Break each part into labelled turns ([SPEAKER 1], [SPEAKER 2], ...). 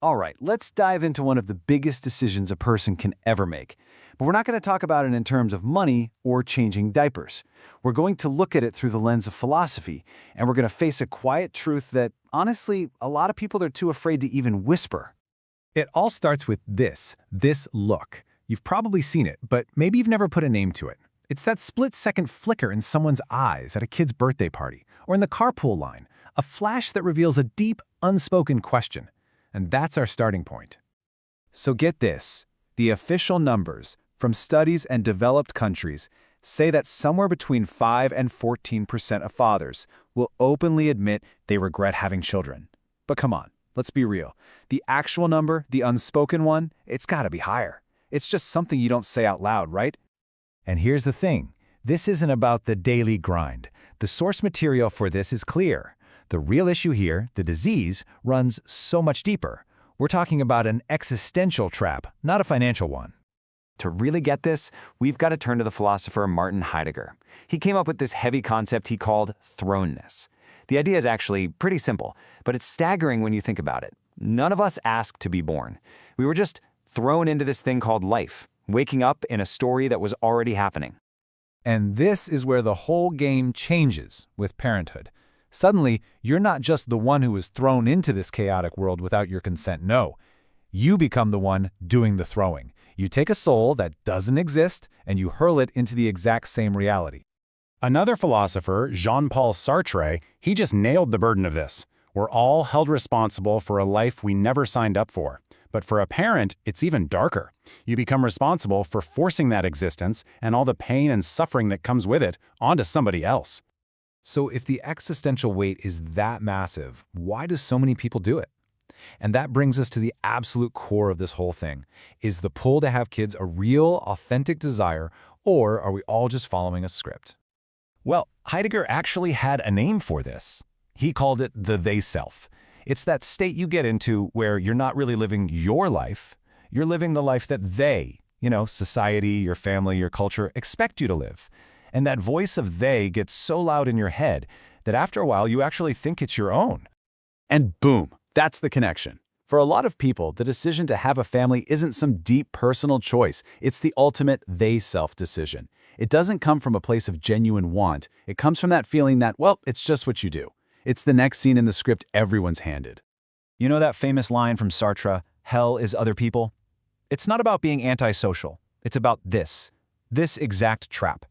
[SPEAKER 1] All right, let's dive into one of the biggest decisions a person can ever make. But we're not going to talk about it in terms of money or changing diapers. We're going to look at it through the lens of philosophy, and we're going to face a quiet truth that, honestly, a lot of people are too afraid to even whisper.
[SPEAKER 2] It all starts with this look. You've probably seen it, but maybe you've never put a name to it. It's that split-second flicker in someone's eyes at a kid's birthday party or in the carpool line, a flash that reveals a deep, unspoken question. And that's our starting point.
[SPEAKER 1] So get this. The official numbers from studies and developed countries say that somewhere between 5 and 14% of fathers will openly admit they regret having children. But come on, let's be real. The actual number, the unspoken one, it's got to be higher. It's just something you don't say out loud, right?
[SPEAKER 2] And here's the thing. This isn't about the daily grind. The source material for this is clear. The real issue here, the disease, runs so much deeper. We're talking about an existential trap, not a financial one.
[SPEAKER 1] To really get this, we've got to turn to the philosopher Martin Heidegger. He came up with this heavy concept he called thrownness. The idea is actually pretty simple, but it's staggering when you think about it. None of us asked to be born. We were just thrown into this thing called life, waking up in a story that was already happening.
[SPEAKER 2] And this is where the whole game changes with parenthood. Suddenly, you're not just the one who was thrown into this chaotic world without your consent. No, you become the one doing the throwing. You take a soul that doesn't exist and you hurl it into the exact same reality.
[SPEAKER 3] Another philosopher, Jean-Paul Sartre, he just nailed the burden of this. We're all held responsible for a life we never signed up for. But for a parent, it's even darker. You become responsible for forcing that existence and all the pain and suffering that comes with it onto somebody else.
[SPEAKER 2] So if the existential weight is that massive, why do so many people do it? And that brings us to the absolute core of this whole thing. Is the pull to have kids a real, authentic desire, or are we all just following a script?
[SPEAKER 3] Well, Heidegger actually had a name for this. He called it the they-self. It's that state you get into where you're not really living your life, you're living the life that they, society, your family, your culture, expect you to live. And that voice of they gets so loud in your head that after a while you actually think it's your own.
[SPEAKER 1] And boom, that's the connection. For a lot of people, the decision to have a family isn't some deep personal choice. It's the ultimate they-self decision. It doesn't come from a place of genuine want. It comes from that feeling that, well, it's just what you do. It's the next scene in the script everyone's handed.
[SPEAKER 3] You know that famous line from Sartre, hell is other people? It's not about being antisocial. It's about this exact trap.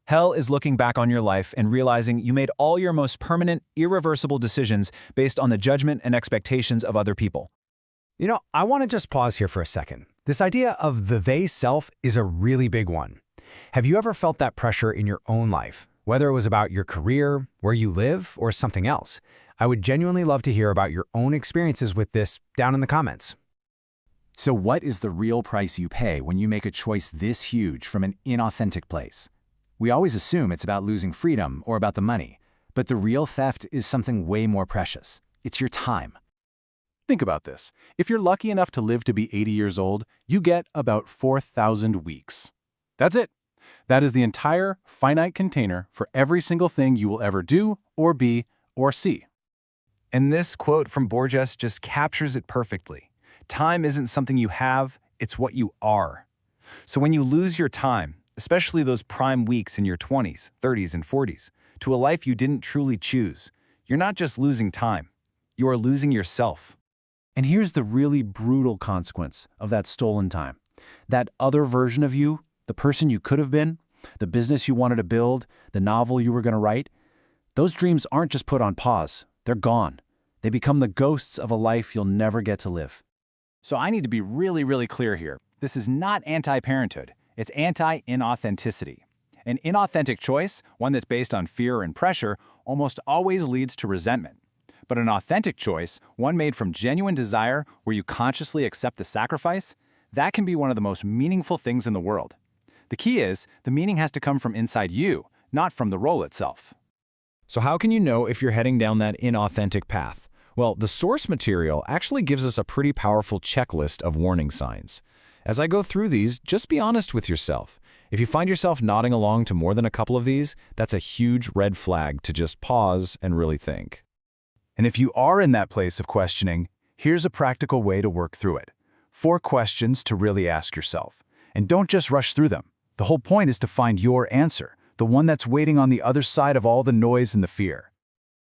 [SPEAKER 3] Hell is looking back on your life and realizing you made all your most permanent, irreversible decisions based on the judgment and expectations of other people.
[SPEAKER 4] I want to just pause here for a second. This idea of the they-self is a really big one. Have you ever felt that pressure in your own life, whether it was about your career, where you live, or something else? I would genuinely love to hear about your own experiences with this down in the comments.
[SPEAKER 1] So what is the real price you pay when you make a choice this huge from an inauthentic place? We always assume it's about losing freedom or about the money, but the real theft is something way more precious. It's your time.
[SPEAKER 5] Think about this. If you're lucky enough to live to be 80 years old, you get about 4,000 weeks. That's it. That is the entire finite container for every single thing you will ever do or be or see.
[SPEAKER 3] And this quote from Borges just captures it perfectly. Time isn't something you have, it's what you are. So when you lose your time, especially those prime weeks in your 20s, 30s, and 40s, to a life you didn't truly choose, you're not just losing time, you are losing yourself.
[SPEAKER 1] And here's the really brutal consequence of that stolen time. That other version of you, the person you could have been, the business you wanted to build, the novel you were going to write, those dreams aren't just put on pause. They're gone. They become the ghosts of a life you'll never get to live. So I need to be really, really clear here. This is not anti-parenthood. It's anti-inauthenticity. An inauthentic choice, one that's based on fear and pressure, almost always leads to resentment. But an authentic choice, one made from genuine desire where you consciously accept the sacrifice, that can be one of the most meaningful things in the world. The key is, the meaning has to come from inside you, not from the role itself.
[SPEAKER 2] So how can you know if you're heading down that inauthentic path? Well, the source material actually gives us a pretty powerful checklist of warning signs. As I go through these, just be honest with yourself. If you find yourself nodding along to more than a couple of these, that's a huge red flag to just pause and really think.
[SPEAKER 1] And if you are in that place of questioning,
[SPEAKER 2] Here's a practical way to work through it. 4 questions to really ask yourself. And don't just rush through them. The whole point is to find your answer, the one that's waiting on the other side of all the noise and the fear.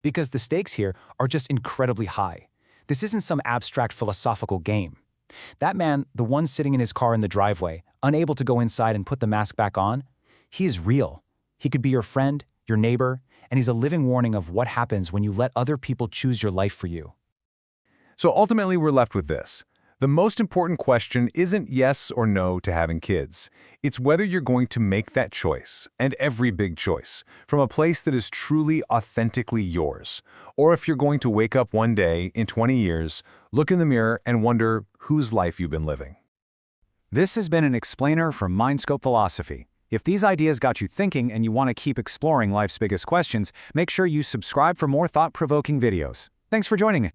[SPEAKER 4] Because the stakes here are just incredibly high. This isn't some abstract philosophical game. That man, the one sitting in his car in the driveway, unable to go inside and put the mask back on, he is real. He could be your friend, your neighbor, and he's a living warning of what happens when you let other people choose your life for you.
[SPEAKER 3] So ultimately, we're left with this. The most important question isn't yes or no to having kids. It's whether you're going to make that choice, and every big choice, from a place that is truly, authentically yours. Or if you're going to wake up one day, in 20 years, look in the mirror and wonder whose life you've been living.
[SPEAKER 2] This has been an explainer from Mindscope Philosophy. If these ideas got you thinking and you want to keep exploring life's biggest questions, make sure you subscribe for more thought-provoking videos. Thanks for joining me.